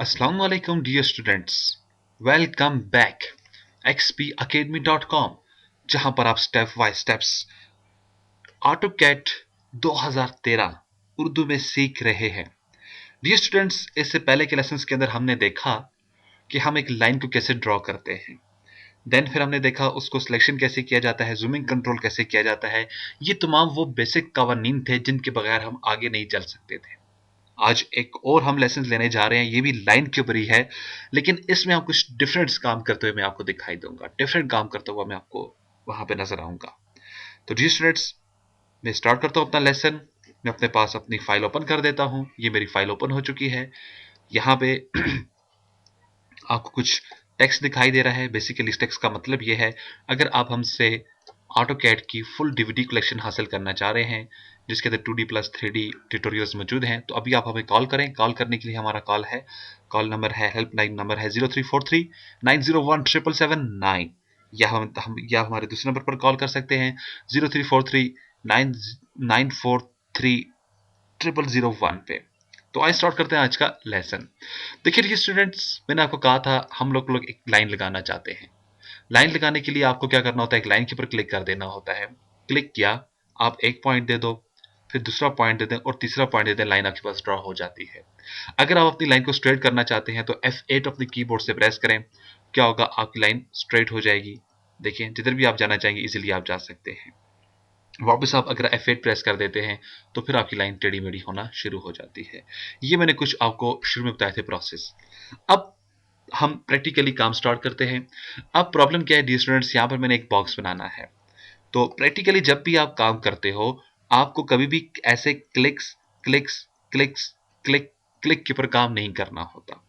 Assalamualaikum dear students, welcome back xpacademy.com जहां पर आप step by steps AutoCAD 2013 Urdu में सीख रहे हैं। डियर स्टूडेंट्स, इससे पहले के लेसन्स के अंदर हमने देखा कि हम एक लाइन को कैसे ड्रॉ करते हैं। देन फिर हमने देखा उसको सिलेक्शन कैसे किया जाता है, जूमिंग कंट्रोल कैसे किया जाता है। ये तमाम वो बेसिक कवानीन थे जिनके बगैर हम आगे नहीं चल सकते थे। आज एक और हम लेसन लेने जा रहे हैं, ये भी लाइन के ऊपर ही है, लेकिन इसमें हम कुछ डिफरेंट काम करते हुए मैं आपको दिखाई दूंगा। डिफरेंट काम करता हुआ मैं आपको वहां पे नजर आऊंगा। तो जी स्टूडेंट्स, मैं स्टार्ट करता हूं अपना लेसन। मैं अपने पास अपनी फाइल ओपन कर देता हूं। ये मेरी फाइल ओपन हो चुकी है। यहाँ पे आपको कुछ टेक्स्ट दिखाई दे रहा है। बेसिकली इस टेक्स्ट का मतलब ये है, अगर आप हमसे ऑटोकैड की फुल डीवीडी कलेक्शन हासिल करना चाह रहे हैं जिसके अंदर 2D प्लस 3D ट्यूटोरियल्स मौजूद हैं, तो अभी आप हमें कॉल करें। कॉल करने के लिए हमारा कॉल नंबर है, हेल्पलाइन नंबर है 0343901779। या हमारे दूसरे नंबर पर कॉल कर सकते हैं 0343943001 पे। तो आइए स्टार्ट करते हैं आज का लेसन। देखिए ये स्टूडेंट्स, मैंने आपको कहा था हम लोग एक लाइन लगाना चाहते हैं। लाइन लगाने के लिए आपको क्या करना होता है, एक लाइन के ऊपर क्लिक कर देना होता है। क्लिक किया, आप एक पॉइंट दे दो, फिर दूसरा पॉइंट दे दें और तीसरा पॉइंट दे दें, लाइन आपके पास ड्रॉ हो जाती है। अगर आप अपनी लाइन को स्ट्रेट करना चाहते हैं तो F8 अपने कीबोर्ड से प्रेस करें। क्या होगा, आपकी लाइन स्ट्रेट हो जाएगी। देखिए जिधर भी आप जाना चाहेंगे इजीली आप जा सकते हैं। वापस आप अगर F8 प्रेस कर देते हैं तो फिर आपकी लाइन टेढ़ी मेढ़ी होना शुरू हो जाती है। ये मैंने कुछ आपको शुरू में बताए थे प्रोसेस। अब हम प्रैक्टिकली काम स्टार्ट करते हैं। अब प्रॉब्लम क्या है डियर स्टूडेंट्स, यहाँ पर मैंने एक बॉक्स बनाना है। तो प्रैक्टिकली जब भी आप काम करते हो, आपको कभी भी ऐसे clicks clicks clicks click click के ऊपर काम नहीं करना होता।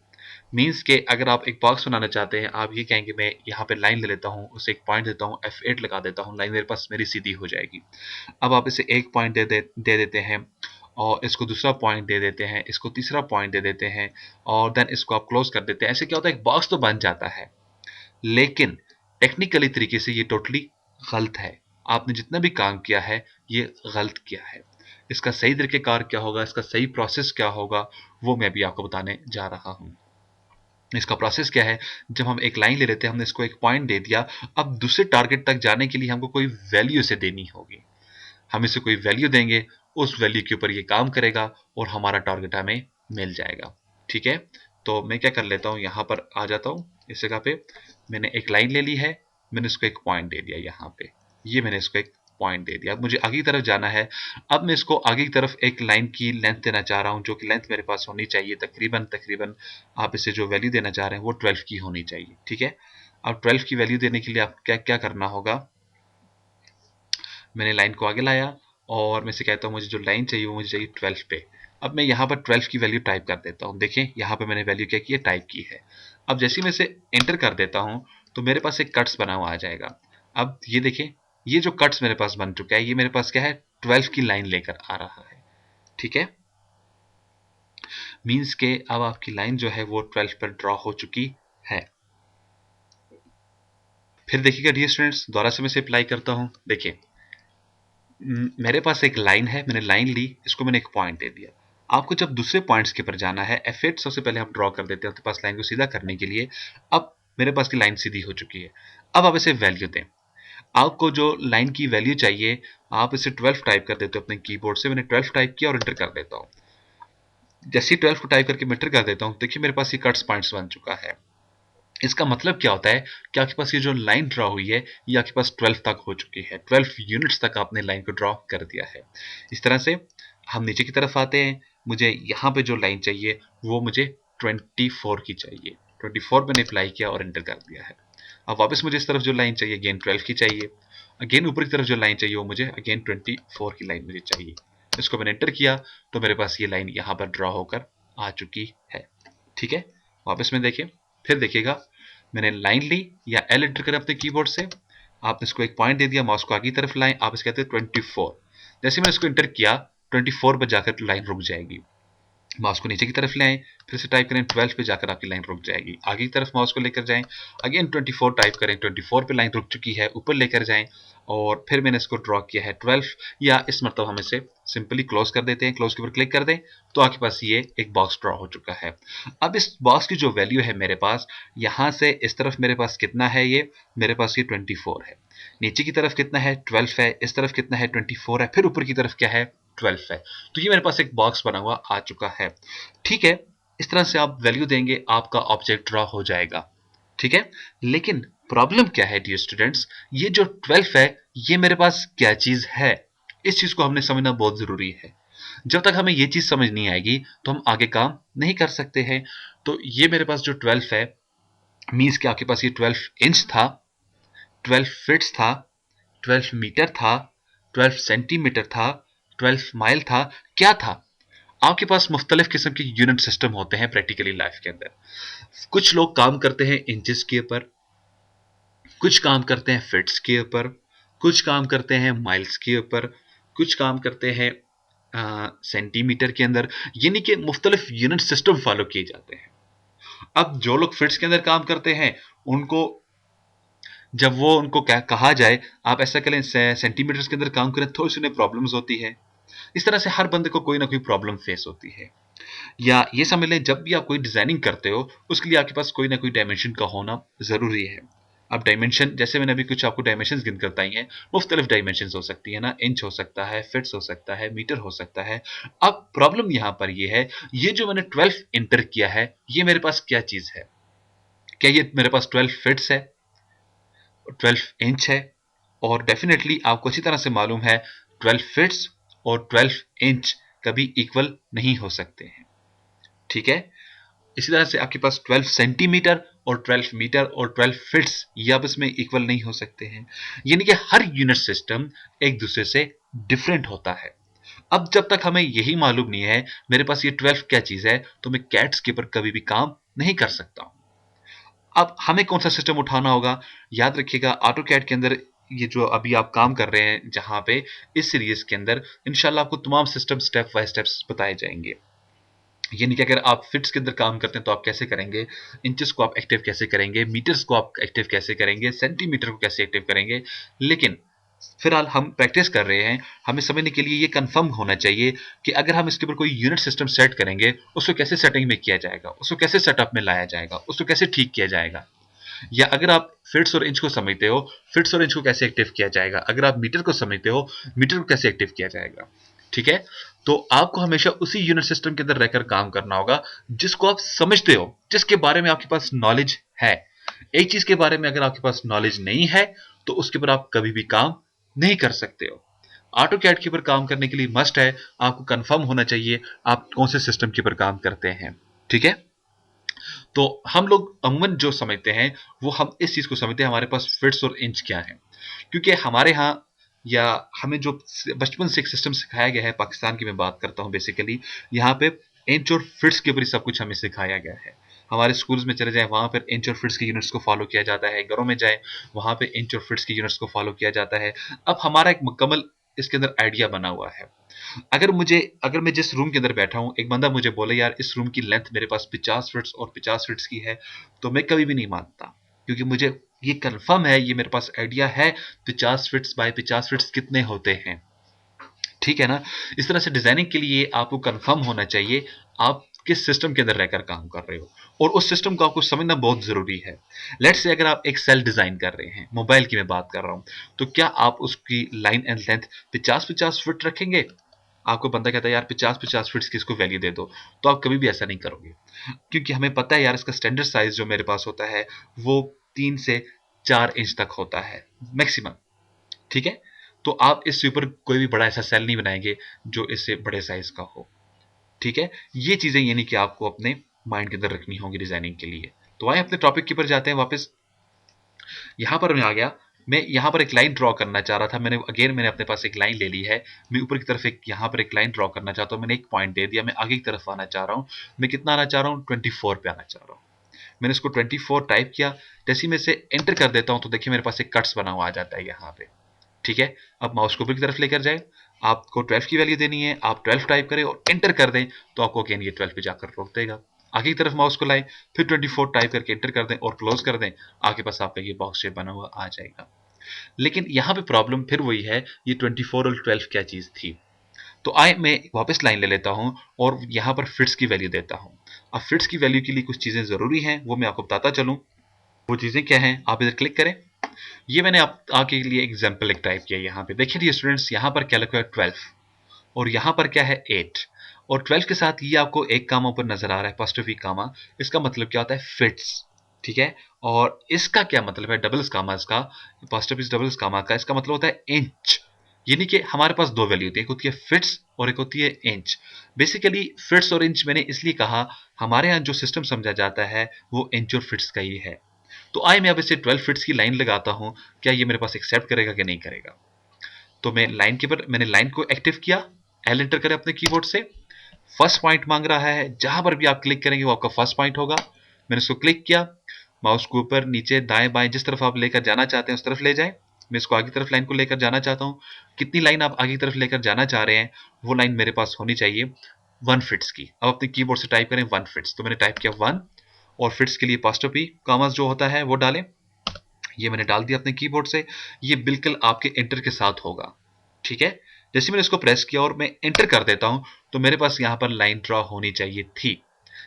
मीन्स के अगर आप एक बॉक्स बनाना चाहते हैं, आप ये कहेंगे मैं यहाँ पे लाइन ले लेता हूँ, उसे एक पॉइंट देता हूँ, F8 लगा देता हूँ, लाइन मेरे पास मेरी सीधी हो जाएगी। अब आप इसे एक पॉइंट दे देते हैं और इसको दूसरा पॉइंट दे देते हैं, इसको तीसरा पॉइंट दे देते हैं और देन इसको आप क्लोज कर देते हैं। ऐसे क्या होता है, एक बॉक्स तो बन जाता है, लेकिन टेक्निकली तरीके से ये टोटली गलत है। आपने जितना भी काम किया है ये गलत किया है। इसका सही तरीकेकार क्या होगा, इसका सही प्रोसेस क्या होगा, वो मैं भी आपको बताने जा रहा हूँ। इसका प्रोसेस क्या है, जब हम एक लाइन ले लेते हैं, हमने इसको एक पॉइंट दे दिया, अब दूसरे टारगेट तक जाने के लिए हमको कोई वैल्यू इसे देनी होगी। हम इसे कोई वैल्यू देंगे, उस वैल्यू के ऊपर ये काम करेगा और हमारा टारगेट हमें मिल जाएगा। ठीक है, तो मैं क्या कर लेता हूँ, यहाँ पर आ जाता हूँ। इस जगह पे मैंने एक लाइन ले ली है, मैंने इसको एक पॉइंट दे दिया यहाँ पे। ये मैंने इसको एक पॉइंट दे दिया। अब मुझे आगे की तरफ जाना है। अब मैं इसको आगे की तरफ एक लाइन की लेंथ देना चाह रहा हूँ, जो कि लेंथ मेरे पास होनी चाहिए तकरीबन तकरीबन, आप इसे जो वैल्यू देना चाह रहे हैं वो 12 की होनी चाहिए। ठीक है, अब 12 की वैल्यू देने के लिए आप क्या क्या करना होगा, मैंने लाइन को आगे लाया और मैं इसे कहता हूँ मुझे जो लाइन चाहिए वो मुझे चाहिए 12 पे। अब मैं यहाँ पर 12 की वैल्यू टाइप कर देता हूँ। देखें यहाँ पे मैंने वैल्यू क्या की है, टाइप की है। अब जैसे ही मैं इसे एंटर कर देता हूँ तो मेरे पास एक कट्स बना हुआ आ जाएगा। अब ये देखें, ये जो कट्स मेरे पास बन चुका है, ये मेरे पास क्या है, 12 की लाइन लेकर आ रहा है। ठीक है, मीन्स के अब आपकी लाइन जो है वो 12 पर ड्रॉ हो चुकी है। फिर देखिएगा डियर स्टूडेंट्स, दोबारा से मैं इसे अप्लाई करता हूँ। देखिए मेरे पास एक लाइन है, मैंने लाइन ली, इसको मैंने एक पॉइंट दे दिया। आपको जब दूसरे पॉइंट्स के ऊपर जाना है, F8 सबसे पहले हम ड्रॉ कर देते हैं अपने पास लाइन को सीधा करने के लिए। अब मेरे पास की लाइन सीधी हो चुकी है। अब आप इसे वैल्यू दें। आपको जो लाइन की वैल्यू चाहिए, आप इसे 12 टाइप कर देते हो अपने कीबोर्ड से। मैंने 12 टाइप किया और इंटर कर देता हूँ। जैसे ही 12 को टाइप करके मैं इंटर कर देता हूँ, देखिए मेरे पास ये कट्स पॉइंट्स बन चुका है। इसका मतलब क्या होता है कि आपके पास ये जो लाइन ड्रॉ हुई है ये आपके पास 12 तक हो चुकी है। 12 यूनिट्स तक आपने लाइन को ड्रॉ कर दिया है। इस तरह से हम नीचे की तरफ आते हैं। मुझे यहाँ पे जो लाइन चाहिए वो मुझे 24 की चाहिए। 24 मैंने अप्लाई किया और एंटर कर दिया है। अब वापस मुझे इस तरफ जो लाइन चाहिए अगेन 12 की चाहिए। अगेन ऊपर की तरफ जो लाइन चाहिए वो मुझे अगेन 24 की लाइन मुझे चाहिए। इसको मैंने एंटर किया तो मेरे पास ये लाइन यहाँ पर ड्रॉ होकर आ चुकी है। ठीक है, वापस में देखिए, फिर देखिएगा मैंने लाइन ली या एल एंटर करें अपने कीबोर्ड से। आपने इसको एक पॉइंट दे दिया, माउस को आगे की तरफ लाएं, आप इसे कहते हैं 24। जैसे मैंने इसको एंटर किया 24 पर जाकर लाइन रुक जाएगी। माउस को नीचे की तरफ ले आए, फिर से टाइप करें 12 पे जाकर आपकी लाइन रुक जाएगी। आगे की तरफ माउस को लेकर जाएं, अगेन 24 टाइप करें, 24 पे लाइन रुक चुकी है, ऊपर लेकर जाएं और फिर मैंने इसको ड्रॉ किया है 12, या इस मतलब हम इसे सिंपली क्लोज कर देते हैं, क्लोज के ऊपर क्लिक कर दें तो आपके पास ये एक बॉक्स ड्रॉ हो चुका है। अब इस बॉक्स की जो वैल्यू है मेरे पास, यहां से इस तरफ मेरे पास कितना है, ये मेरे पास ये 24 है, नीचे की तरफ कितना है 12 है, इस तरफ कितना है 24 है, फिर ऊपर की तरफ क्या है 12 है। तो ये मेरे पास एक बॉक्स बना हुआ आ चुका है। ठीक है, इस तरह से आप वैल्यू देंगे, आपका ऑब्जेक्ट ड्रॉ हो जाएगा। ठीक है, लेकिन प्रॉब्लम क्या है डियर स्टूडेंट्स, ये जो 12 है ये मेरे पास क्या चीज है, इस चीज को हमने समझना बहुत जरूरी है। जब तक हमें ये चीज समझ नहीं आएगी तो हम आगे काम नहीं कर सकते हैं। तो ये मेरे पास जो 12 है, मीन्स कि आपके पास ये 12 इंच था, 12 फीट्स था, 12 मीटर था, 12 सेंटीमीटर था, 12 माइल था, क्या था। आपके पास मुख्तलिफ किस्म के यूनिट सिस्टम होते हैं प्रैक्टिकली लाइफ के अंदर। कुछ लोग काम करते हैं इंचेस के ऊपर, कुछ काम करते हैं फिट्स के ऊपर, कुछ काम करते हैं माइल्स के ऊपर, कुछ काम करते हैं सेंटीमीटर के अंदर, यानी कि मुख्तलिफ यूनिट सिस्टम फॉलो किए जाते हैं। अब जो लोग फिट्स के अंदर काम करते हैं उनको, जब वो उनको क्या कहा जाए आप ऐसा करें सेंटीमीटर्स के अंदर काम करें, थोड़ी सी उन्हें प्रॉब्लम्स होती है। इस तरह से हर बंदे को कोई ना कोई प्रॉब्लम फेस होती है। या ये समझ लें, जब भी आप कोई डिजाइनिंग करते हो उसके लिए आपके पास कोई ना कोई डायमेंशन का होना जरूरी है। अब डायमेंशन, जैसे मैंने अभी कुछ आपको डायमेंशन गिनकर बताई हैं, मुख्तलिफ डायमेंशन हो सकती है ना, इंच हो सकता है, फिट्स हो सकता है, मीटर हो सकता है। अब प्रॉब्लम यहां पर ये है, ये जो मैंने 12 इंटर किया है ये मेरे पास क्या चीज है, क्या ये मेरे पास 12 फिट्स है, 12 इंच है, और डेफिनेटली आपको अच्छी तरह से मालूम है 12 फिट्स और 12 इंच कभी इक्वल नहीं हो सकते हैं। ठीक है, इसी तरह से आपके पास 12 सेंटीमीटर और 12 मीटर और 12 फिट्स ये आपस में इक्वल नहीं हो सकते हैं। यानी कि हर यूनिट सिस्टम एक दूसरे से डिफरेंट होता है। अब जब तक हमें यही मालूम नहीं है मेरे पास ये 12 क्या चीज है, तो मैं कैट्स के ऊपर कभी भी काम नहीं कर सकता हूं। अब हमें कौन सा सिस्टम उठाना होगा, याद रखिएगा ऑटो कैड के अंदर ये जो अभी आप काम कर रहे हैं, जहां पे इस सीरीज के अंदर इंशाल्लाह आपको तमाम सिस्टम स्टेप बाय स्टेप्स बताए जाएंगे। यानी कि अगर आप फिट्स के अंदर काम करते हैं तो आप कैसे करेंगे, इंचेस को आप एक्टिव कैसे करेंगे, मीटर्स को आप एक्टिव कैसे करेंगे, सेंटीमीटर को कैसे एक्टिव करेंगे। लेकिन फिलहाल हम प्रैक्टिस कर रहे हैं, हमें समझने के लिए ये कंफर्म होना चाहिए कि अगर हम इसके ऊपर कोई यूनिट सिस्टम सेट करेंगे उसको कैसे सेटिंग में किया जाएगा, उसको कैसे सेटअप में लाया जाएगा, उसको कैसे ठीक किया जाएगा। या अगर आप फिट्स और इंच को समझते हो, फिट्स और इंच को कैसे एक्टिव किया जाएगा, अगर आप मीटर को समझते हो, मीटर को कैसे एक्टिव किया जाएगा। ठीक है, तो आपको हमेशा उसी यूनिट सिस्टम के अंदर रहकर काम करना होगा जिसको आप समझते हो, जिसके बारे में आपके पास नॉलेज है। एक चीज के बारे में अगर आपके पास नॉलेज नहीं है तो उसके ऊपर आप कभी भी काम नहीं कर सकते हो। ऑटो कैड के ऊपर काम करने के लिए मस्ट है आपको कंफर्म होना चाहिए आप कौन से सिस्टम के ऊपर काम करते हैं। ठीक है, तो हम लोग अमूमन जो समझते हैं वो हम इस चीज को समझते हैं हमारे पास फिट्स और इंच क्या है, क्योंकि हमारे यहाँ या हमें जो बचपन से एक सिस्टम सिखाया गया है, पाकिस्तान की मैं बात करता हूँ बेसिकली, यहाँ पे इंच और फिट्स के ऊपर ही सब कुछ हमें सिखाया गया है। हमारे स्कूल्स में चले जाए वहां पर इंच और फिट्स के यूनिट्स को फॉलो किया जाता है, घरों में जाए वहां पे इंच और फिट्स के यूनिट्स को फॉलो किया जाता है। अब हमारा एक मुकम्मल इसके अंदर आइडिया बना हुआ है। अगर मैं जिस रूम के अंदर बैठा हूं, एक बंदा मुझे बोले यार इस रूम की लेंथ मेरे पास 50 फिट्स और 50 फिट्स की है, तो मैं कभी भी नहीं मानता, क्योंकि मुझे ये कंफर्म है, ये मेरे पास आइडिया है 50 फिट्स बाय 50 फिट्स कितने होते हैं। ठीक है ना, इस तरह से डिजाइनिंग के लिए आपको कंफर्म होना चाहिए आप किस सिस्टम के अंदर रहकर काम कर रहे हो, और उस सिस्टम को आपको समझना बहुत जरूरी है। लेट्स से अगर आप एक सेल डिजाइन कर रहे हैं, मोबाइल की मैं बात कर रहा हूं, तो क्या आप उसकी लाइन एंड लेंथ 50-50 फीट रखेंगे। आपको बंदा कहता है यार 50-50 फीट की इसको वैल्यू दे दो, तो आप कभी भी ऐसा नहीं करोगे, क्योंकि हमें पता है यार इसका स्टैंडर्ड साइज जो मेरे पास होता है वो 3 से 4 इंच तक होता है मैक्सिमम। ठीक है, तो आप इससे ऊपर कोई भी बड़ा ऐसा सेल नहीं बनाएंगे जो इससे बड़े साइज का हो। ठीक है, ये चीजें यानी कि आपको अपने माइंड के अंदर रखनी होंगी डिजाइनिंग के लिए। तो आइए अपने टॉपिक के ऊपर जाते हैं वापस। यहां पर मैं आ गया, मैं यहां पर एक लाइन ड्रॉ करना चाह रहा था, मैंने अपने पास एक लाइन ले ली है, मैं ऊपर की तरफ एक यहां पर एक लाइन ड्रॉ करना चाहता हूं, मैंने एक पॉइंट दे दिया, मैं आगे की तरफ आना चाह रहा हूं। मैं कितना आना चाह रहा हूं, 24 पे आना चाह रहा हूं। मैंने इसको 24 टाइप किया, जैसे ही मैं इसे एंटर कर देता हूं तो देखिए मेरे पास एक कट्स बना हुआ आ जाता है यहाँ पे। ठीक है, अब माउस को ऊपर की तरफ लेकर जाए, आपको 12 की वैल्यू देनी है, आप 12 टाइप करें और एंटर कर दें तो आपको अगेन ये 12 पे जाकर रोक देगा। आगे की तरफ माउस को लाएं, फिर 24 टाइप करके एंटर कर दें और क्लोज कर दें, आपके पास आपका ये बॉक्स शेप बना हुआ आ जाएगा। लेकिन यहाँ पे प्रॉब्लम फिर वही है, ये 24 और 12 क्या चीज थी। तो आए मैं वापस लाइन ले लेता हूं और यहां पर फिट्स की वैल्यू देता हूं। अब फिट्स की वैल्यू के लिए कुछ चीजें जरूरी हैं, वो मैं आपको बताता चलूं। वो चीजें क्या हैं, आप इधर क्लिक करें। ये मैंने आपके लिए एग्जाम्पल एक टाइप किया। यहाँ पे देखिए स्टूडेंट्स, यहाँ पर क्या लिखा है 12 और यहाँ पर क्या है 8 और 12 के साथ ये आपको एक कामा ऊपर नजर आ रहा है, apostrophe कामा। इसका मतलब क्या होता है, फिट्स। ठीक है, और इसका क्या मतलब है, डबल कामा, इसका apostrophe डबल कामा का इसका मतलब होता है इंच। यानी कि हमारे पास दो वैल्यू होती है, एक होती है फिट्स और एक होती है इंच। बेसिकली फिट्स और इंच मैंने इसलिए कहा, हमारे यहाँ जो सिस्टम समझा जाता है वो इंच और फिट्स का ही है। तो आइए मैं अब इसे 12 फिट्स की लाइन लगाता हूं, क्या ये मेरे पास एक्सेप्ट करेगा कि नहीं करेगा। तो मैं लाइन के पर मैंने लाइन को एक्टिव किया, एल एंटर करें अपने कीबोर्ड से। फर्स्ट पॉइंट मांग रहा है, जहां पर भी आप क्लिक करेंगे वो आपका फर्स्ट पॉइंट होगा। मैंने उसको क्लिक किया, माउस को ऊपर नीचे दाएं बाएं जिस तरफ आप लेकर जाना चाहते हैं उस तरफ ले जाएं। मैं इसको आगे तरफ लाइन को लेकर जाना चाहता हूं। कितनी लाइन आप आगे की तरफ लेकर जाना चाह रहे हैं, वो लाइन मेरे पास होनी चाहिए 1 फिट्स की। अब अपने कीबोर्ड से टाइप करें 1 फिट्स। तो मैंने टाइप किया 1 और फिट्स के लिए apostrophe कॉमास जो होता है वो डालें। ये मैंने डाल दिया अपने कीबोर्ड से। ये बिल्कुल आपके एंटर के साथ होगा। ठीक है, जैसे मैंने इसको प्रेस किया और मैं एंटर कर देता हूं, तो मेरे पास यहां पर लाइन ड्रॉ होनी चाहिए थी,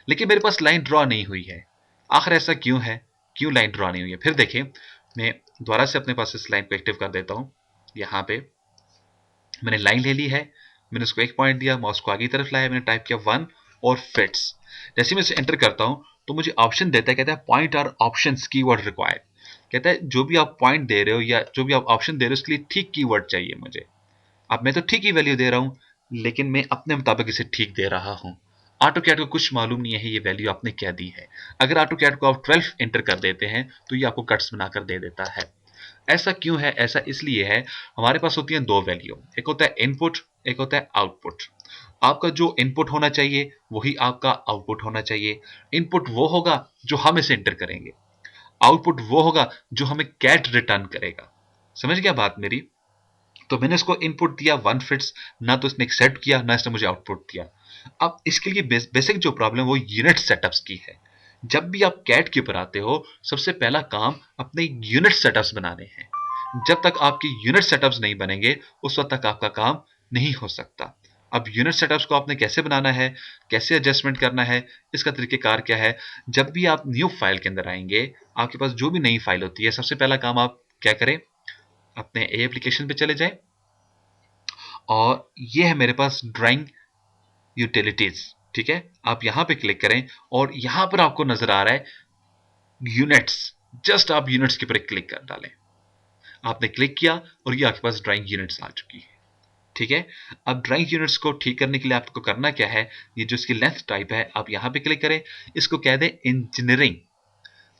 लेकिन मेरे पास लाइन ड्रॉ नहीं हुई है। आखिर ऐसा क्यों है, क्यों लाइन ड्रॉ नहीं हुई है? फिर देखिए, मैं दोबारा से अपने पास इस लाइन को एक्टिव कर देता हूं। यहां पे मैंने लाइन ले ली है, मैंने उसको एक पॉइंट दिया, माउस को आगे की तरफ लाया, मैंने टाइप किया 1 और फिट्स। जैसे मैं इसे एंटर करता हूं तो मुझे ऑप्शन देता है, कहता है पॉइंट और ऑप्शंस कीवर्ड रिक्वायर्ड। कहता है जो भी आप पॉइंट दे रहे हो या जो भी आप ऑप्शन दे रहे हो उसके लिए ठीक कीवर्ड चाहिए मुझे। अब मैं तो ठीक ही वैल्यू दे रहा हूं, लेकिन मैं अपने मुताबिक इसे ठीक दे रहा हूं। ऑटो कैड को कुछ मालूम नहीं है ये वैल्यू आपने क्या दी है। अगर ऑटो कैड को आप 12 एंटर कर देते हैं तो ये आपको कट्स बनाकर दे देता है। ऐसा क्यों है? ऐसा इसलिए है, हमारे पास होती हैं दो वैल्यू, एक होता है इनपुट, एक होता है आउटपुट। आपका जो इनपुट होना चाहिए वही आपका आउटपुट होना चाहिए। इनपुट वो होगा जो हम इसे एंटर करेंगे, आउटपुट वो होगा जो हमें कैट रिटर्न करेगा। समझ गया बात मेरी? तो मैंने इसको इनपुट दिया 1 फिट्स, ना तो इसने एक्सेप्ट किया ना इसने मुझे आउटपुट दिया। अब इसके लिए बेसिक जो प्रॉब्लम वो यूनिट सेटअप्स की है। जब भी आप कैट के ऊपर आते हो, सबसे पहला काम अपने यूनिट सेटअप्स बनाने हैं। जब तक आपके यूनिट सेटअप्स नहीं बनेंगे उस वक्त तक आपका काम नहीं हो सकता। अब यूनिट सेटअप्स को आपने कैसे बनाना है, कैसे एडजस्टमेंट करना है, इसका तरीकेकार क्या है। जब भी आप न्यू फाइल के अंदर आएंगे, आपके पास जो भी नई फाइल होती है, सबसे पहला काम आप क्या करें, अपने ए एप्लीकेशन पे चले जाए और ये है मेरे पास ड्राइंग यूटिलिटीज। ठीक है, आप यहां पे क्लिक करें और यहां पर आपको नजर आ रहा है यूनिट्स। जस्ट आप यूनिट्स के ऊपर क्लिक कर डालें। आपने क्लिक किया और ये आपके पास ड्राइंग यूनिट्स आ चुकी है। ठीक है, अब ड्राइंग यूनिट्स को ठीक करने के लिए आपको करना क्या है, ये जो इसकी लेंथ टाइप है आप यहां पे क्लिक करें, इसको कह दें इंजीनियरिंग।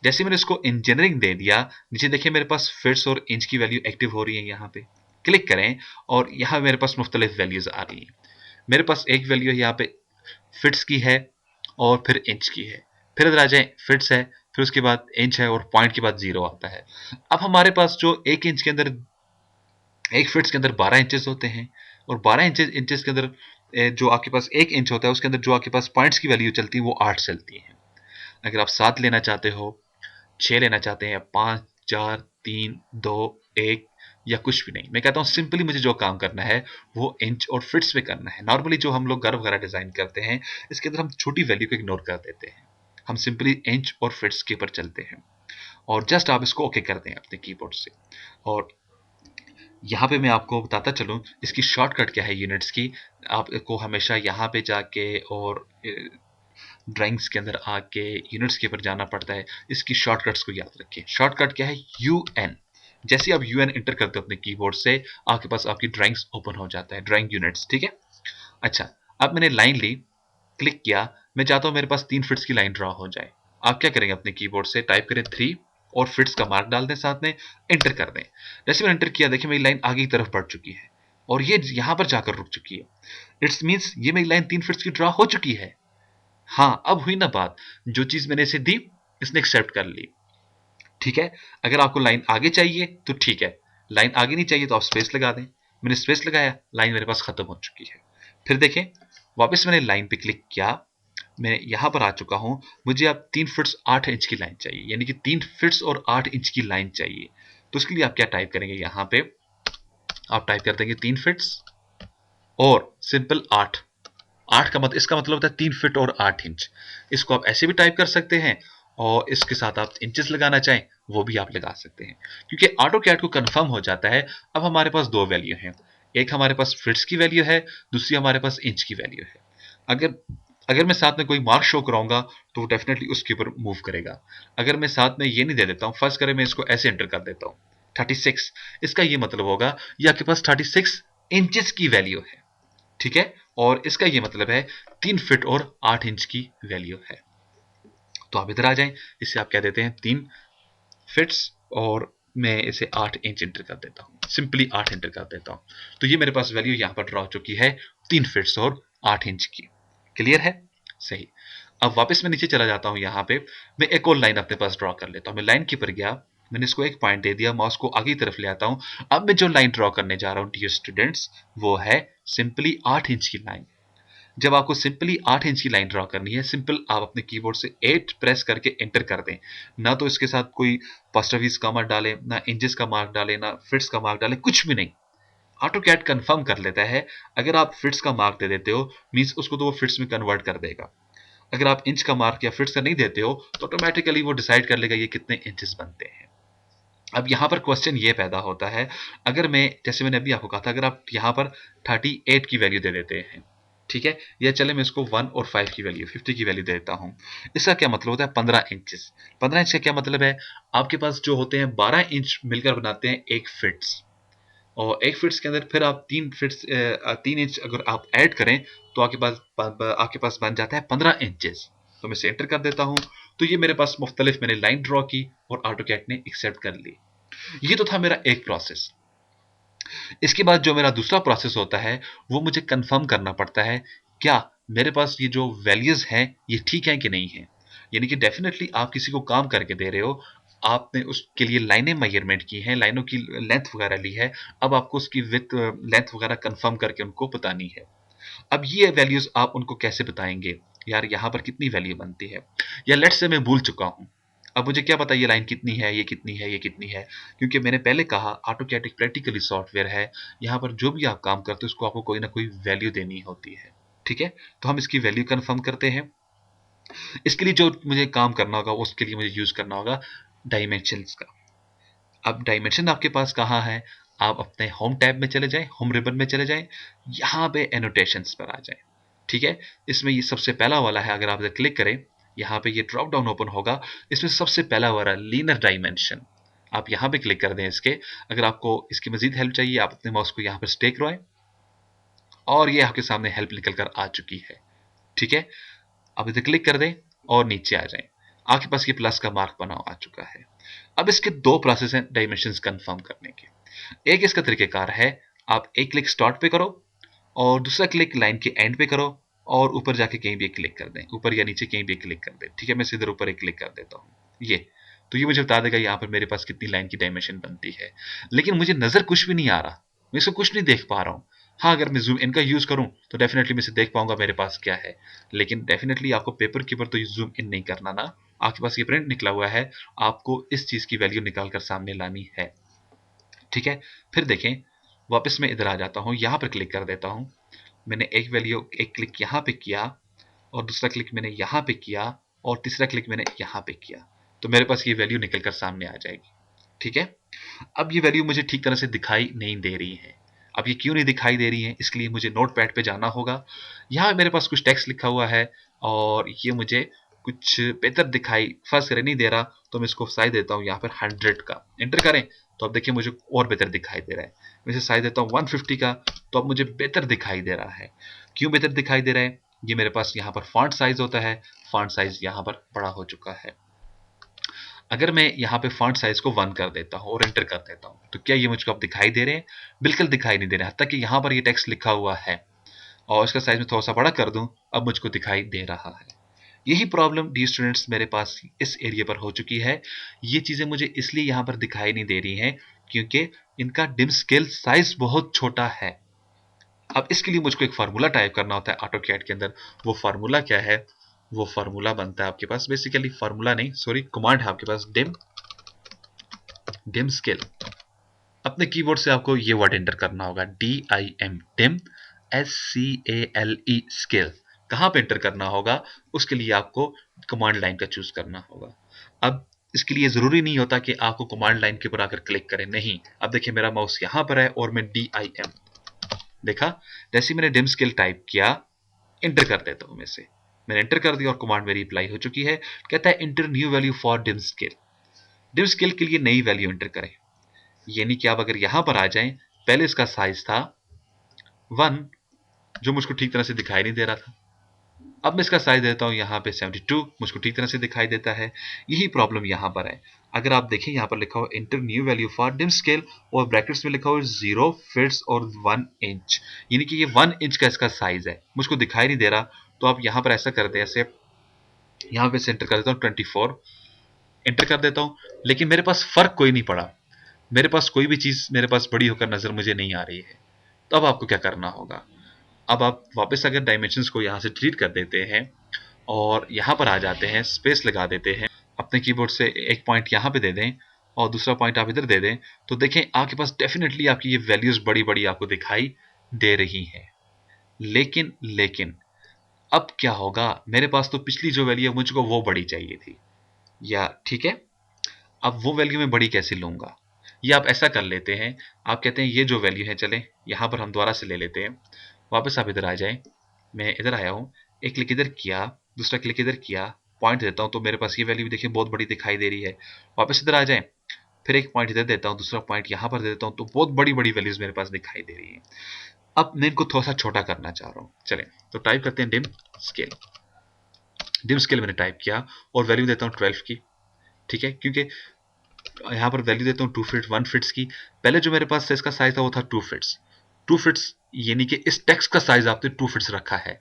जैसे मैंने इसको इंजीनियरिंग दे दिया, नीचे देखिए मेरे पास फिट्स और इंच की वैल्यू एक्टिव हो रही है। यहाँ पे क्लिक करें और यहाँ मेरे पास मुख्तलिफ वैल्यूज आ रही हैं। मेरे पास एक वैल्यू यहाँ पे फिट्स की है और फिर इंच की है। फिर इधर आ जाए, फिट्स है, फिर उसके बाद इंच है और पॉइंट के बाद 0 आता है। अब हमारे पास जो एक इंच के अंदर, एक फिट्स के अंदर 12 इंचेस होते हैं और 12 इंचेस के अंदर जो आपके पास एक इंच होता है उसके अंदर जो आपके पास पॉइंट्स की वैल्यू चलती है वो 8 चलती है। अगर आप 7 लेना चाहते हो, 6 लेना चाहते हैं, या 5, 4, 3, 2, 1 या कुछ भी नहीं, मैं कहता हूं सिंपली मुझे जो काम करना है वो इंच और फिट्स पे करना है। नॉर्मली जो हम लोग घर वगैरह डिजाइन करते हैं इसके अंदर हम छोटी वैल्यू को इग्नोर कर देते हैं, हम सिंपली इंच और फिट्स के ऊपर चलते हैं और जस्ट आप इसको ओके कर दें अपने कीबोर्ड से। और यहाँ पे मैं आपको बताता चलूं इसकी शॉर्टकट क्या है यूनिट्स की। आपको हमेशा यहाँ पे जाके और ड्राइंग्स के अंदर आके यूनिट्स के ऊपर जाना पड़ता है। इसकी शॉर्टकट्स को याद रखिए। शॉर्टकट क्या है, UN। जैसे आप UN एंटर करते हो अपने कीबोर्ड से, आपके पास आपकी ड्राइंग्स ओपन हो जाता है, ड्राइंग यूनिट्स। ठीक है, अच्छा, अब मैंने लाइन ली, क्लिक किया, मैं चाहता हूं मेरे पास 3 फिट्स की लाइन ड्रॉ हो जाए। आप क्या करेंगे, अपने कीबोर्ड से टाइप करें 3 और फिट्स का मार्क डाल दें, साथ में एंटर कर दें। जैसे मैंने एंटर किया, देखिए मेरी लाइन आगे की तरफ बढ़ चुकी है और ये यहां पर जाकर रुक चुकी है। इट्स मीन्स ये मेरी लाइन 3 फिट्स की ड्रॉ हो चुकी है। हाँ, अब हुई ना बात, जो चीज मैंने इसे दी इसने एक्सेप्ट कर ली। ठीक है, अगर आपको लाइन आगे चाहिए तो ठीक है, लाइन आगे नहीं चाहिए तो आप स्पेस लगा दें। मैंने स्पेस लगाया, लाइन मेरे पास खत्म हो चुकी है। फिर देखें, वापस मैंने लाइन पे क्लिक किया, मैं यहां पर आ चुका हूं। मुझे अब 3 फिट्स 8 इंच की लाइन चाहिए, यानी कि 3 फिट्स और 8 इंच की लाइन चाहिए। तो उसके लिए आप क्या टाइप करेंगे, यहां पे आप टाइप कर देंगे 3 फिट्स और सिंपल 8। 8 का मतलब, इसका मतलब होता है 3 फीट और 8 इंच। इसको आप ऐसे भी टाइप कर सकते हैं और इसके साथ आप इंचेस लगाना चाहें वो भी आप लगा सकते हैं, क्योंकि ऑटो कैड को कंफर्म हो जाता है। अब हमारे पास दो वैल्यू हैं, एक हमारे पास फिट्स की वैल्यू है, दूसरी हमारे पास इंच की वैल्यू है। अगर अगर मैं साथ में कोई मार्क शो कराऊंगा तो वो डेफिनेटली उसके ऊपर मूव करेगा। अगर मैं साथ में ये नहीं दे देता हूँ, फर्स्ट करें मैं इसको ऐसे एंटर कर देता हूँ 36, इसका ये मतलब होगा ये आपके पास 36 इंचेस की वैल्यू है, ठीक है। और इसका ये मतलब है 3 फीट और 8 इंच की वैल्यू है। तो आप इधर आ जाएं, इसे आप कह देते हैं 3 फिट्स और मैं इसे 8 इंच इंटर कर देता हूं, सिंपली 8 इंटर कर देता हूं। तो ये मेरे पास वैल्यू यहां पर ड्रॉ हो चुकी है 3 फिट्स और 8 इंच की। क्लियर है? सही। अब वापस मैं नीचे चला जाता हूं, यहां पे मैं एक और लाइन अपने पास ड्रॉ कर लेता हूं। मैं लाइन के ऊपर गया, मैंने इसको एक पॉइंट दे दिया, माउस को आगे की तरफ ले आता हूं। अब मैं जो लाइन ड्रॉ करने जा रहा हूं डियर स्टूडेंट्स, वो है सिंपली 8 इंच की लाइन। जब आपको सिंपली 8 इंच की लाइन ड्रॉ करनी है, सिंपल आप अपने कीबोर्ड से 8 प्रेस करके एंटर कर दें। ना तो इसके साथ कोई पास्टरवीज का मार्क डालें, ना इंचेस का मार्क डालें, ना फिट्स का मार्क डालें, कुछ भी नहीं। ऑटो कैड कंफर्म कर लेता है। अगर आप फिट्स का मार्क दे देते हो मींस उसको तो वो फिट्स में कन्वर्ट कर देगा। अगर आप इंच का मार्क या फिट्स का नहीं देते हो तो ऑटोमेटिकली वो डिसाइड कर लेगा ये कितने इंचेस बनते हैं। अब यहाँ पर क्वेश्चन ये पैदा होता है, अगर मैं, जैसे मैंने अभी आपको कहा था, अगर आप यहाँ पर 38 की वैल्यू दे देते हैं, ठीक है, या चले मैं इसको 1 और 5 की वैल्यू, 50 की वैल्यू दे देता हूँ। इसका क्या मतलब होता है 15 इंचेस। 15 इंच का क्या मतलब है, आपके पास जो होते हैं 12 इंच मिलकर बनाते हैं एक फिट्स, और एक फिट्स के अंदर फिर आप 3 इंच अगर आप ऐड करें तो आपके पास बन जाता है 15 इंचेस। तो मैं इसे एंटर कर देता हूँ। तो ये मेरे पास मुख्तलिफ मैंने लाइन ड्रॉ की और ऑटोकैड ने एक्सेप्ट कर ली। ये तो था मेरा एक प्रोसेस। इसके बाद जो मेरा दूसरा प्रोसेस होता है वो मुझे कंफर्म करना पड़ता है क्या मेरे पास ये जो वैल्यूज हैं ये ठीक है कि नहीं है। यानी कि डेफिनेटली आप किसी को काम करके दे रहे हो, आपने उसके लिए लाइनें मेजरमेंट की हैं, लाइनों की लेंथ वगैरह ली है, अब आपको उसकी विड्थ लेंथ वगैरह कंफर्म करके उनको बतानी है। अब ये वैल्यूज आप उनको कैसे बताएंगे, यार यहाँ पर कितनी वैल्यू बनती है, या लेट्स से मैं भूल चुका हूँ, अब मुझे क्या पता ये लाइन कितनी है, ये कितनी है, ये कितनी है, क्योंकि मैंने पहले कहा ऑटोकैड एक प्रैक्टिकली सॉफ्टवेयर है। यहाँ पर जो भी आप काम करते हो उसको आपको कोई ना कोई वैल्यू देनी होती है, ठीक है। तो हम इसकी वैल्यू कंफर्म करते हैं। इसके लिए जो मुझे काम करना होगा उसके लिए मुझे यूज करना होगा डायमेंशंस का। अब डायमेंशन आपके पास कहाँ है, आप अपने होम टैब में चले जाएं, होम रिबन में चले जाएं, यहाँ पे एनोटेशंस पर आ जाएं, ठीक है। इसमें ये सबसे पहला वाला है, अगर आप इसे क्लिक करें यहाँ पे ये ड्रॉप डाउन ओपन होगा, इसमें सबसे पहला वाला लीनियर डायमेंशन, आप यहाँ पे क्लिक कर दें इसके। अगर आपको इसकी मजीद हेल्प चाहिए आप अपने माउस को यहाँ पर स्टे करवाएं और ये आपके सामने हेल्प निकल कर आ चुकी है, ठीक है। अब इसे क्लिक कर दें और नीचे आ जाएं, आपके पास ये प्लस का मार्क बना आ चुका है। अब इसके दो प्रोसेस हैं डायमेंशंस कंफर्म करने के। एक इसका तरीकेकार है, आप एक क्लिक स्टार्ट पे करो और दूसरा क्लिक लाइन के एंड पे करो और ऊपर जाके कहीं भी क्लिक कर दें, ऊपर या नीचे कहीं भी क्लिक कर दें, ठीक है। मैं सीधे ऊपर एक क्लिक कर देता हूँ ये, तो ये मुझे बता देगा यहाँ पर मेरे पास कितनी लाइन की डायमेंशन बनती है। लेकिन मुझे नजर कुछ भी नहीं आ रहा, मैं इसको कुछ नहीं देख पा रहा हूँ। हाँ, अगर मैं जूम इन का यूज करूं तो डेफिनेटली मैं इसे देख पाऊंगा मेरे पास क्या है, लेकिन डेफिनेटली आपको पेपर के ऊपर तो जूम इन नहीं करना ना, आपके पास ये प्रिंट निकला हुआ है, आपको इस चीज की वैल्यू निकाल कर सामने लानी है, ठीक है। फिर देखें, वापस मैं इधर आ जाता हूं, यहां पर क्लिक कर देता हूं। मैंने एक वैल्यू, एक क्लिक यहां पे किया और दूसरा क्लिक मैंने यहां पे किया और तीसरा क्लिक मैंने यहां पे किया, तो मेरे पास ये वैल्यू निकल कर सामने आ जाएगी, ठीक है। अब ये वैल्यू मुझे ठीक तरह से दिखाई नहीं दे रही है। अब ये क्यों नहीं दिखाई दे रही है, इसके लिए मुझे नोट पैड पे जाना होगा। यहाँ मेरे पास कुछ टेक्स्ट लिखा हुआ है और ये मुझे कुछ बेहतर दिखाई फर्स्ट करे नहीं दे रहा, तो मैं इसको साइज देता हूँ यहाँ पर 100 का, एंटर करें तो अब देखिए मुझे और बेहतर दिखाई दे रहा है। मैं इसे साइज देता हूँ 150 का, तो अब मुझे बेहतर दिखाई दे रहा है। क्यों बेहतर दिखाई दे रहा है, ये मेरे पास यहाँ पर फॉन्ट साइज होता है, फॉन्ट साइज यहाँ पर बड़ा हो चुका है। अगर मैं यहाँ पे फॉन्ट साइज को 1 कर देता हूँ और एंटर कर देता हूँ तो क्या ये मुझको अब दिखाई दे रहे हैं, बिल्कुल दिखाई नहीं दे रहे, हत्ता कि यहाँ पर ये टेक्स्ट लिखा हुआ है और इसका साइज में थोड़ा सा बड़ा कर दूं अब मुझको दिखाई दे रहा है। यही प्रॉब्लम डी स्टूडेंट्स मेरे पास इस एरिया पर हो चुकी है। ये चीजें मुझे इसलिए यहाँ पर दिखाई नहीं दे रही हैं क्योंकि इनका डिम स्केल साइज बहुत छोटा है। अब इसके लिए मुझको एक फार्मूला टाइप करना होता है ऑटो कैड के अंदर। वो फार्मूला क्या है, वो फार्मूला बनता है आपके पास, बेसिकली फार्मूला नहीं सॉरी कमांड है आपके पास, डिम स्केल। अपने कीबोर्ड से आपको ये वर्ड एंटर करना होगा, DIM, डिम SCALE स्केल कहाँ पे एंटर करना होगा, उसके लिए आपको कमांड लाइन का चूज करना होगा। अब इसके लिए जरूरी नहीं होता कि आपको कमांड लाइन के ऊपर आकर क्लिक करें, नहीं। अब देखिए मेरा माउस यहां पर है और मैं DIM देखा, जैसे ही मैंने डिम स्केल टाइप किया, एंटर कर देता हूं मैं से, मैंने एंटर कर दिया और कमांड मेरी अप्लाई हो चुकी है। कहता है inter new value for dim scale, dim scale के लिए नई वैल्यू एंटर करें। यानी कि आप अगर यहां पर आ जाएं, पहले इसका साइज था 1 जो मुझको ठीक तरह से दिखाई नहीं दे रहा था, अब मैं इसका साइज देता हूं यहाँ पे 72, मुझको ठीक तरह से दिखाई देता है। यही प्रॉब्लम यहाँ पर है। अगर आप देखें यहाँ पर लिखा हो inter new value for dim scale और ब्रैकेट्स में लिखा हो 0 फिट्स और 1 इंच, यानी कि ये 1 इंच का इसका साइज है, मुझको दिखाई नहीं दे रहा। तो आप यहाँ पर ऐसा कर दें, ऐसे यहाँ पे एंटर कर देता हूँ 24, एंटर कर देता हूँ, लेकिन मेरे पास फर्क कोई नहीं पड़ा, मेरे पास कोई भी चीज मेरे पास बड़ी होकर नजर मुझे नहीं आ रही है। तो अब आपको क्या करना होगा, अब आप वापस अगर डायमेंशंस को यहाँ से डिलीट कर देते हैं और यहाँ पर आ जाते हैं, स्पेस लगा देते हैं, अपने कीबोर्ड से एक पॉइंट यहाँ पे दे दें और दूसरा पॉइंट आप इधर दे दें, तो देखें आपके पास डेफिनेटली आपकी ये वैल्यूज बड़ी बड़ी आपको दिखाई दे रही हैं। लेकिन अब क्या होगा, मेरे पास तो पिछली जो वैल्यू है मुझको वो बड़ी चाहिए थी, या ठीक है, अब वो वैल्यू मैं बड़ी कैसे लूंगा, ये आप ऐसा कर लेते हैं, आप कहते हैं ये जो वैल्यू है, चले यहाँ पर हम दोबारा से ले लेते हैं, वापस आप इधर आ जाएं, मैं इधर आया हूं, एक क्लिक इधर किया, दूसरा क्लिक इधर किया, पॉइंट देता हूं तो मेरे पास ये वैल्यू भी देखिए बहुत बड़ी दिखाई दे रही है। वापस इधर आ जाएं, फिर एक पॉइंट इधर देता हूं, दूसरा पॉइंट यहां पर दे देता हूं, तो बहुत बड़ी बड़ी वैल्यूज मेरे पास दिखाई दे रही है। अब मैं इनको थोड़ा सा छोटा करना चाह रहा हूं, चलें तो टाइप करते हैं डिम स्केल, डिम स्केल मैंने टाइप किया और वैल्यू देता हूं 12 की, ठीक है, क्योंकि यहाँ पर वैल्यू देता हूँ 2 फीट 1 फिट्स की। पहले जो मेरे पास इसका साइज था वो था 2 फिट्स, 2 फिट्स यानी कि इस टेक्स्ट का साइज आपने 2 फिट्स रखा है।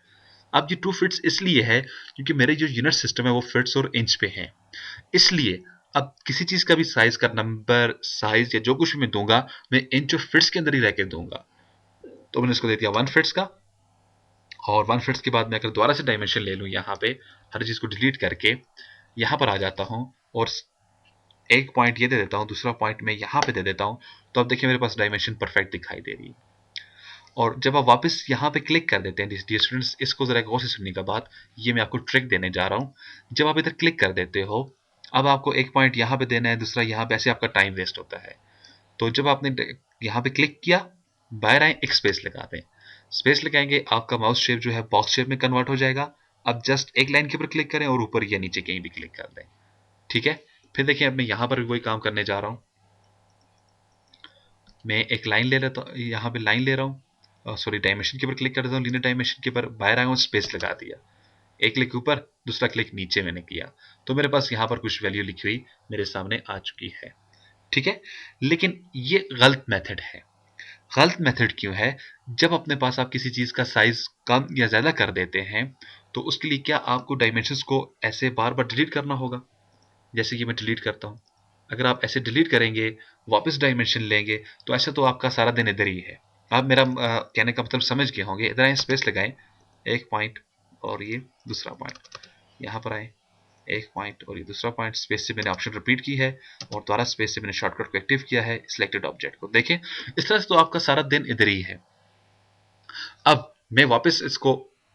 अब ये 2 फिट्स इसलिए है क्योंकि मेरे जो यूनिट सिस्टम है वो फिट्स और इंच पे है, इसलिए अब किसी चीज का भी साइज का नंबर साइज या जो कुछ भी मैं दूंगा, मैं इंच और फिट्स के अंदर ही रह के दूंगा। तो मैंने इसको दे दिया 1 फिट्स का, और 1 फिट्स के बाद मैं अगर दोबारा से डायमेंशन ले लूँ, यहाँ पे हर चीज को डिलीट करके यहाँ पर आ जाता हूँ और एक पॉइंट ये दे देता हूँ, दूसरा पॉइंट मैं यहाँ पे दे देता हूँ, तो अब देखिए मेरे पास डायमेंशन परफेक्ट दिखाई दे रही है। और जब आप वापस यहाँ पे क्लिक कर देते हैं, डियर स्टूडेंट्स इसको जरा गौर से सुनने का बात, ये मैं आपको ट्रिक देने जा रहा हूँ। जब आप इधर क्लिक कर देते हो, अब आपको एक पॉइंट यहाँ पे देना है, दूसरा यहाँ पे, ऐसे आपका टाइम वेस्ट होता है। तो जब आपने यहाँ पे क्लिक किया, बाहर आए, एक स्पेस लगा दें, स्पेस लगाएंगे, आपका माउस शेप जो है बॉक्स शेप में कन्वर्ट हो जाएगा। अब जस्ट एक लाइन के ऊपर क्लिक करें और ऊपर या नीचे कहीं भी क्लिक कर दें, ठीक है। फिर देखिए अब मैं यहां पर वही काम करने जा रहा हूं, मैं एक लाइन ले लेता हूं, यहां पे लाइन ले रहा हूं, सॉरी डायमेंशन के ऊपर क्लिक कर देता हूं, लीनियर डायमेंशन के ऊपर बाहर आया हूं, स्पेस लगा दिया, एक क्लिक ऊपर दूसरा क्लिक नीचे मैंने किया, तो मेरे पास यहां पर कुछ वैल्यू लिखी हुई मेरे सामने आ चुकी है, ठीक है। लेकिन ये गलत मेथड है। गलत मेथड क्यों है, जब अपने पास आप किसी चीज का साइज कम या ज्यादा कर देते हैं, तो उसके लिए क्या आपको डायमेंशंस को ऐसे बार बार डिलीट करना होगा, जैसे कि मैं डिलीट करता हूं। अगर आप ऐसे डिलीट करेंगे, वापस डायमेंशन लेंगे, तो ऐसे तो आपका सारा दिन इधर ही है। आप मेरा कहने का मतलब समझ गए होंगे। इधर आए, स्पेस लगाएं, एक पॉइंट और ये दूसरा पॉइंट, यहाँ पर आए, एक पॉइंट और ये दूसरा पॉइंट, स्पेस से मैंने ऑप्शन रिपीट की है और दोबारा स्पेस से मैंने शॉर्टकट को एक्टिव किया है, सिलेक्टेड ऑब्जेक्ट को। देखें इस तरह से तो आपका सारा दिन इधर ही है। अब मैं वापस इसको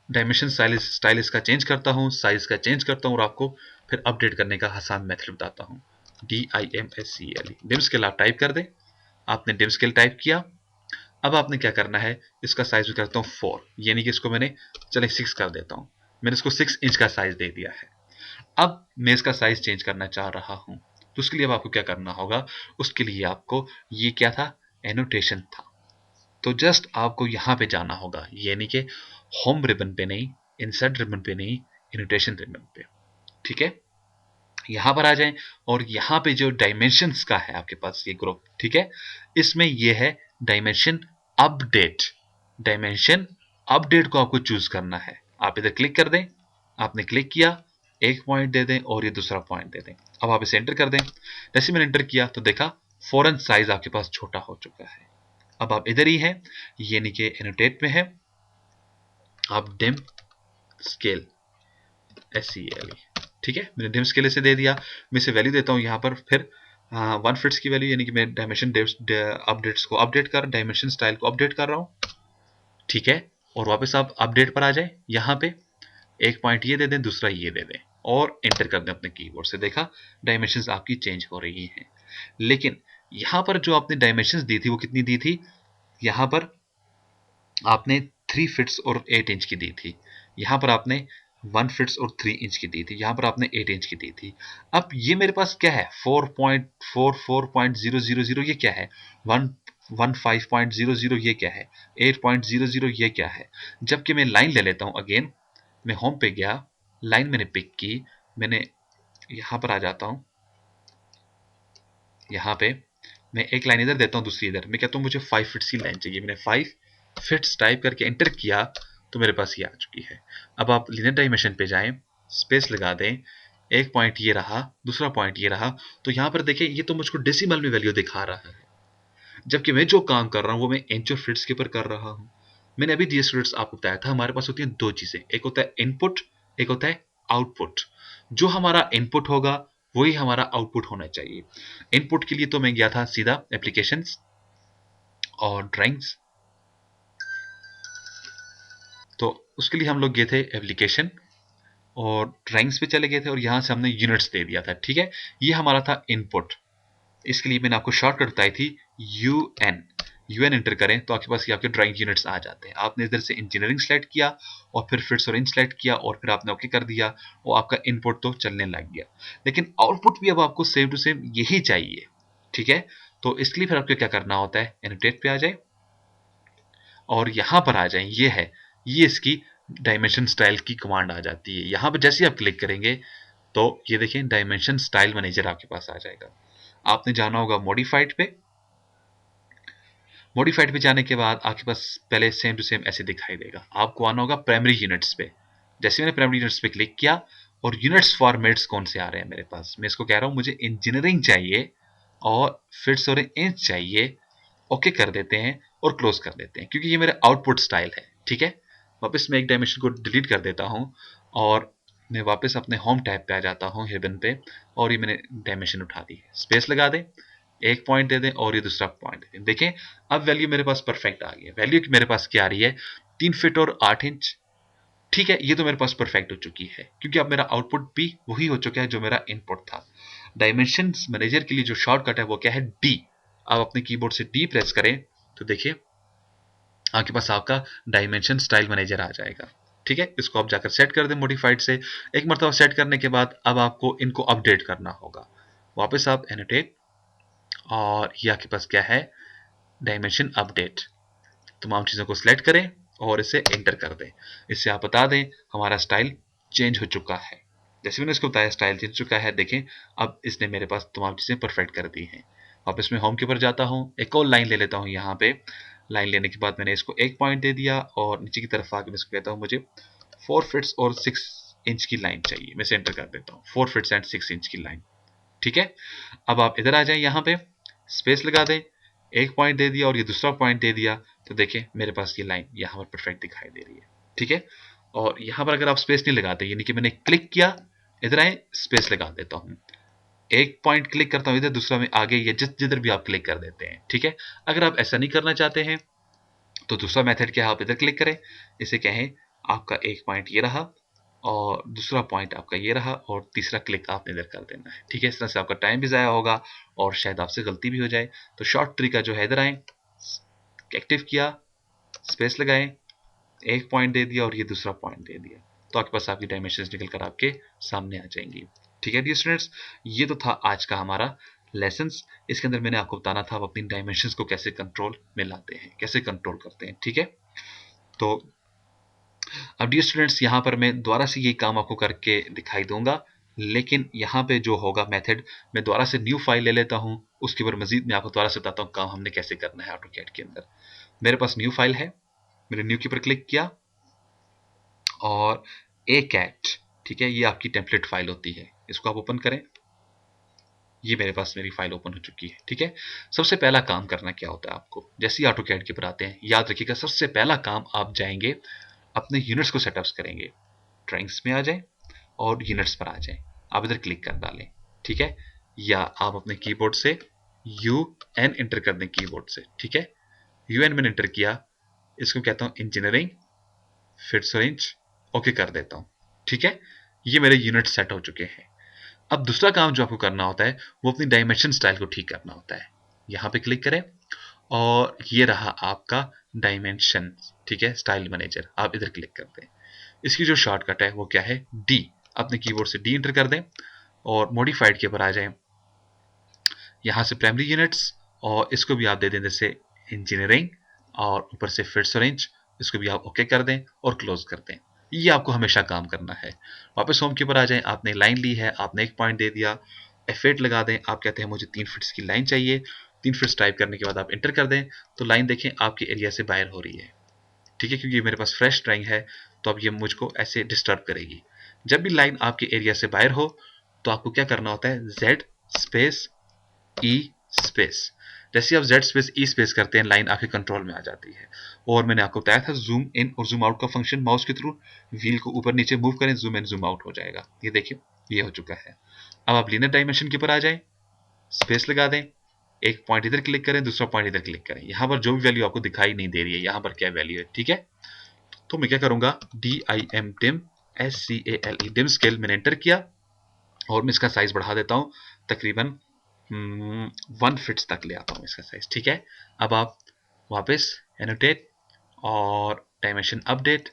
डायमेंशन स्टाइल इसका चेंज करता हूं, साइज का चेंज करता हूं और आपको फिर अपडेट करने का आसान मेथड बताता हूं। DIMSCALE डिम स्केल आप टाइप कर दें, आपने डिम स्केल टाइप किया। अब आपने क्या करना है, इसका साइज में करता हूं 4, यानी कि इसको मैंने चले 6 कर देता हूं, मैंने इसको 6 इंच का साइज दे दिया है। अब मैं इसका साइज चेंज करना चाह रहा हूं, तो उसके लिए अब आपको क्या करना होगा, उसके लिए आपको ये क्या था, एनोटेशन था, तो जस्ट आपको यहां पे जाना होगा, यानी कि होम रिबन पे नहीं, इंसर्ट रिबन पे नहीं, एनोटेशन रिबन पे, ठीक है। यहां पर आ जाएं और यहां पे जो डायमेंशंस का है आपके पास ये ग्रुप, ठीक है, इसमें ये है डायमेंशन अपडेट, डायमेंशन अपडेट को आपको चूज करना है। आप इधर क्लिक कर दें, आपने क्लिक किया, एक पॉइंट दे दें और ये दूसरा पॉइंट दे दें। अब आप इसे एंटर कर दें, जैसे मैंने एंटर किया तो देखा फौरन साइज आपके पास छोटा हो चुका है। अब आप इधर ही हैं, यानी कि एनोटेट में है, आप डिम स्केल SCALE, ठीक है, मैंने डिम स्केल से दे दिया। मैं इसे वैल्यू देता हूं यहां पर फिर 1 फिट्स की वैल्यू, यानी कि मैं डायमेंशन अपडेट्स को अपडेट कर, डायमेंशन स्टाइल को अपडेट कर रहा हूं, ठीक है। और वापस आप अपडेट पर आ जाए, यहाँ पे एक पॉइंट ये दे दें, दूसरा ये दे दें और एंटर कर दें अपने कीबोर्ड से। देखा डायमेंशंस आपकी चेंज हो रही हैं। लेकिन यहाँ पर जो आपने डायमेंशंस दी थी वो कितनी दी थी, यहाँ पर आपने 3 फिट्स और 8 इंच की दी थी, यहाँ पर आपने 1 फिट्स और 3 इंच की दी थी, यहाँ पर आपने 8 इंच की दी थी। अब ये मेरे पास क्या है 4.44.000, ये क्या है 115.00, ये क्या है 8.00, ये क्या है। जबकि मैं लाइन ले लेता हूँ अगेन, मैं होम पे गया, लाइन मैंने पिक की, मैंने यहाँ पर आ जाता हूँ, यहाँ पे मैं एक लाइन इधर देता हूँ, दूसरी इधर, मैं कहता हूँ मुझे 5 फिट्स की लाइन चाहिए, मैंने 5 फिट्स टाइप करके एंटर किया तो मेरे पास ये आ चुकी है। अब आप लीनियर डायमेंशन पे जाएं, स्पेस लगा दें, एक पॉइंट ये रहा, दूसरा पॉइंट ये रहा, तो यहाँ पर देखिए ये तो मुझको डेसिमल में वैल्यू दिखा रहा है, जबकि मैं जो काम कर रहा हूँ वो मैं इंच और फिट्स के ऊपर कर रहा हूँ। मैंने अभी डियर स्टूडेंट्स आपको बताया था हमारे पास होती है दो चीजें, एक होता है इनपुट, एक होता है आउटपुट। जो हमारा इनपुट होगा वही हमारा आउटपुट होना चाहिए। इनपुट के लिए तो मैं गया था सीधा एप्लीकेशंस और ड्राइंग्स, तो उसके लिए हम लोग गए थे एप्लीकेशन और ड्राइंग्स पे चले गए थे और यहां से हमने यूनिट्स दे दिया था। ठीक है, ये हमारा था इनपुट। इसके लिए मैंने आपको शॉर्टकट बताई थी यूएन, यूएन एंटर करें तो आपके पास ये आपके ड्राइंग यूनिट्स आ जाते हैं। आपने इधर से इंजीनियरिंग सेलेक्ट किया और फिर फिट्स और इंच सेलेक्ट किया और फिर आपने ओके कर दिया और आपका इनपुट तो चलने लग गया। लेकिन आउटपुट भी अब आपको सेम टू सेम यही चाहिए। ठीक है, तो इसके लिए फिर आपको क्या करना होता है, एनोटेट पे आ जाए और यहां पर आ जाए, ये है, ये इसकी डायमेंशन स्टाइल की कमांड आ जाती है। यहां पर जैसे आप क्लिक करेंगे तो ये देखिए डायमेंशन स्टाइल मैनेजर आपके पास आ जाएगा। आपने जाना होगा मॉडिफाइड पे, मॉडिफाइड पे जाने के बाद आपके पास पहले सेम टू सेम ऐसे दिखाई देगा। आपको आना होगा प्राइमरी यूनिट्स पे, जैसे मैंने प्राइमरी यूनिट्स पे क्लिक किया और यूनिट्स फॉर्मेट्स कौन से आ रहे हैं मेरे पास, मैं इसको कह रहा हूं मुझे इंजीनियरिंग चाहिए और फिट्स और इंच चाहिए। ओके कर देते हैं और क्लोज कर देते हैं क्योंकि ये मेरा आउटपुट स्टाइल है। ठीक है, वापस मैं एक डायमेंशन को डिलीट कर देता हूं और मैं वापस अपने होम टैब पे आ जाता हूं, हिडन पे, और ये मैंने डायमेंशन उठा दी, स्पेस लगा दें, एक पॉइंट दे दें और ये दूसरा पॉइंट दे दें। देखें अब वैल्यू मेरे पास परफेक्ट आ गई है। वैल्यू मेरे पास क्या आ रही है, 3 फीट और 8 इंच। ठीक है, ये तो मेरे पास परफेक्ट हो चुकी है क्योंकि अब मेरा आउटपुट भी वही हो चुका है जो मेरा इनपुट था। डायमेंशन मैनेजर के लिए जो शॉर्टकट है वो क्या है, डी। आप अपने कीबोर्ड से डी प्रेस करें तो देखिए आपके पास आपका डायमेंशन स्टाइल मैनेजर आ जाएगा। ठीक है, इसको आप जाकर सेट कर दें मॉडिफाइड से। एक मरतबा सेट करने के बाद अब आपको इनको अपडेट करना होगा। वापस आप एनोटेट और ये आपके पास क्या है, डायमेंशन अपडेट, तमाम चीज़ों को सिलेक्ट करें और इसे एंटर कर दें। इससे आप बता दें हमारा स्टाइल चेंज हो चुका है। जैसे मैंने इसको बताया स्टाइल चेंज हो चुका है, देखें अब इसने मेरे पास तमाम चीज़ें परफेक्ट कर दी हैं। वापस मैं होम के ऊपर जाता हूँ, एक और लाइन ले लेता हूँ। यहाँ पे लाइन लेने के बाद मैंने इसको एक पॉइंट दे दिया और नीचे की तरफ आके मैं इसको कहता हूँ मुझे 4 फिट्स और 6 इंच की लाइन चाहिए, मैं सेंटर कर देता हूँ 4 फिट्स एंड 6 इंच की लाइन। ठीक है, अब आप इधर आ जाए, यहाँ पे स्पेस लगा दें, एक पॉइंट दे दिया और ये दूसरा पॉइंट दे दिया तो देखिए मेरे पास ये लाइन यहाँ पर परफेक्ट दिखाई दे रही है। ठीक है, और यहाँ पर अगर आप स्पेस नहीं लगाते, यानी कि मैंने क्लिक किया, इधर आए, स्पेस लगा देता हूँ, एक पॉइंट क्लिक करता हूँ इधर, दूसरा में आगे, या जिधर भी आप क्लिक कर देते हैं। ठीक है, अगर आप ऐसा नहीं करना चाहते हैं तो दूसरा मेथड क्या है, आप इधर क्लिक करें, इसे कहें आपका एक पॉइंट ये रहा और दूसरा पॉइंट आपका ये रहा और तीसरा क्लिक आपने इधर कर देना है। ठीक है, इस तरह से आपका टाइम भी ज़ाया होगा और शायद आपसे गलती भी हो जाए। तो शॉर्ट तरीका जो है, इधर आए, एक्टिव किया, स्पेस लगाएं, एक पॉइंट दे दिया और ये दूसरा पॉइंट दे दिया, तो आपके पास आपकी डायमेंशंस निकल कर आपके सामने आ जाएंगी। ठीक है डियर स्टूडेंट्स, ये तो था आज का हमारा लेसन्स। इसके अंदर मैंने आपको बताना था आप अपनी डायमेंशंस को कैसे कंट्रोल में लाते हैं, कैसे कंट्रोल करते हैं। ठीक है, तो अब डियर स्टूडेंट्स यहाँ पर मैं दोबारा से ये काम आपको करके दिखाई दूंगा, लेकिन यहाँ पे जो होगा मेथड, मैं दोबारा से न्यू फाइल ले लेता हूँ, उसके ऊपर मजीद मैं आपको दोबारा से बताता हूँ काम हमने कैसे करना है ऑटोकैड के अंदर। मेरे पास न्यू फाइल है, मैंने न्यू के ऊपर क्लिक किया और ए कैट, ठीक है, ये आपकी टेम्पलेट फाइल होती है, इसको आप ओपन करें। ये मेरे पास मेरी फाइल ओपन हो चुकी है। ठीक है, सबसे पहला काम करना क्या होता है आपको, जैसे ही ऑटोकैड के ऊपर आते हैं, याद रखिएगा सबसे पहला काम आप जाएंगे अपने यूनिट्स को सेटअप्स करेंगे, ड्राइंग्स में आ जाएं और यूनिट्स पर आ जाएं, आप इधर क्लिक कर डालें। ठीक है, या आप अपने कीबोर्ड से यू एन एंटर कर दें कीबोर्ड से। ठीक है, यू एन मैंने एंटर किया, इसको कहता हूं इंजीनियरिंग फिर से रेंज ओके कर देता हूँ। ठीक है, ये मेरे यूनिट सेट हो चुके हैं। अब दूसरा काम जो आपको करना होता है वो अपनी डायमेंशन स्टाइल को ठीक करना होता है। यहाँ पे क्लिक करें और ये रहा आपका डायमेंशन। ठीक है, स्टाइल मैनेजर, आप इधर क्लिक कर दें। इसकी जो शॉर्टकट है वो क्या है, डी। अपने कीबोर्ड से डी एंटर कर दें और मॉडिफाइड के ऊपर आ जाएं। यहाँ से प्राइमरी यूनिट्स और इसको भी आप दे दें जैसे इंजीनियरिंग, और ऊपर से फिट्स रेंज, इसको भी आप ओके कर दें और क्लोज कर दें। ये आपको हमेशा काम करना है। वापस होम के ऊपर आ जाएं, आपने लाइन ली है, आपने एक पॉइंट दे दिया, F8 लगा दें। आप कहते हैं मुझे 3 फिट्स की लाइन चाहिए, 3 फिट्स टाइप करने के बाद आप इंटर कर दें, तो लाइन देखें आपके एरिया से बाहर हो रही है। ठीक है, क्योंकि मेरे पास फ्रेश ड्राइंग है तो अब ये मुझको ऐसे डिस्टर्ब करेगी। जब भी लाइन आपके एरिया से बाहर हो तो आपको क्या करना होता है, Z स्पेस E स्पेस। जैसे आप Z स्पेस E स्पेस करते हैं, लाइन आपके कंट्रोल में आ जाती है। और मैंने आपको बताया था जूम इन और जूम आउट का फंक्शन, माउस के थ्रू व्हील को ऊपर नीचे मूव करें, जूम इन जूम आउट हो जाएगा। ये देखिए, ये हो चुका है। अब आप लीनियर डायमेंशन के ऊपर आ जाएं, स्पेस लगा दें, एक पॉइंट इधर क्लिक करें, दूसरा पॉइंट इधर क्लिक करें। यहाँ पर जो भी वैल्यू आपको दिखाई नहीं दे रही है, यहाँ पर क्या वैल्यू है। ठीक है, तो मैं क्या करूंगा, DIM dim SCALE dim scale मैंने एंटर किया और मैं इसका साइज बढ़ा देता हूं तकरीबन 1 फिट्स तक ले आता हूं इसका साइज। ठीक है, अब आप वापस एनोटेट और डायमेंशन अपडेट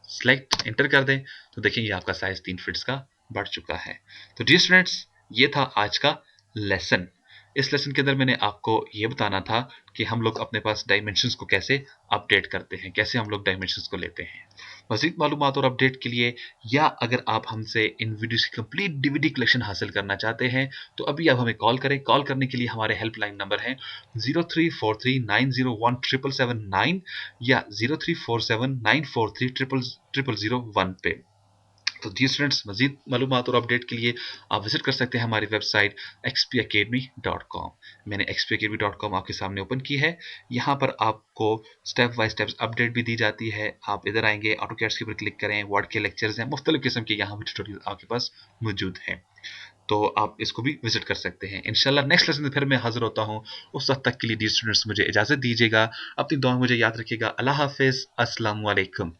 सेलेक्ट एंटर कर दें, तो देखिए आपका साइज 3 फिट्स का बढ़ चुका है। तो डियर स्टूडेंट्स, ये था आज का लेसन। इस लेसन के अंदर मैंने आपको ये बताना था कि हम लोग अपने पास डायमेंशंस को कैसे अपडेट करते हैं, कैसे हम लोग डायमेंशंस को लेते हैं। मज़ीद मालूमात और अपडेट के लिए, या अगर आप हमसे इन वीडियोस की कंप्लीट DVD कलेक्शन हासिल करना चाहते हैं, तो अभी आप हमें कॉल करें। कॉल करने के लिए हमारे हेल्पलाइन नंबर हैं 0343901779 या 034794300001 पे। तो जी स्टूडेंट्स, मजीद मालूमात और अपडेट के लिए आप विजिट कर सकते हैं हमारी वेबसाइट xpacademy.com। मैंने xpacademy.com आपके सामने ओपन की है। यहाँ पर आपको स्टेप बाय स्टेप अपडेट भी दी जाती है। आप इधर आएंगे, ऑटोकैड के ऊपर क्लिक करें, वर्ड के लेक्चर्स हैं, मुख्तलिफ किस्म के यहाँ भी ट्यूटोरियल आपके पास मौजूद हैं, तो आप इसको भी विजिट कर सकते हैं। इंशाल्लाह नेक्स्ट लेसन में फिर मैं हाजिर होता हूँ। उस वक्त तक के लिए डियर स्टूडेंट्स मुझे इजाज़त दीजिएगा। अपनी दुआ में मुझे याद रखिएगा। अल्लाह हाफिज़, अस्सलाम वालेकुम।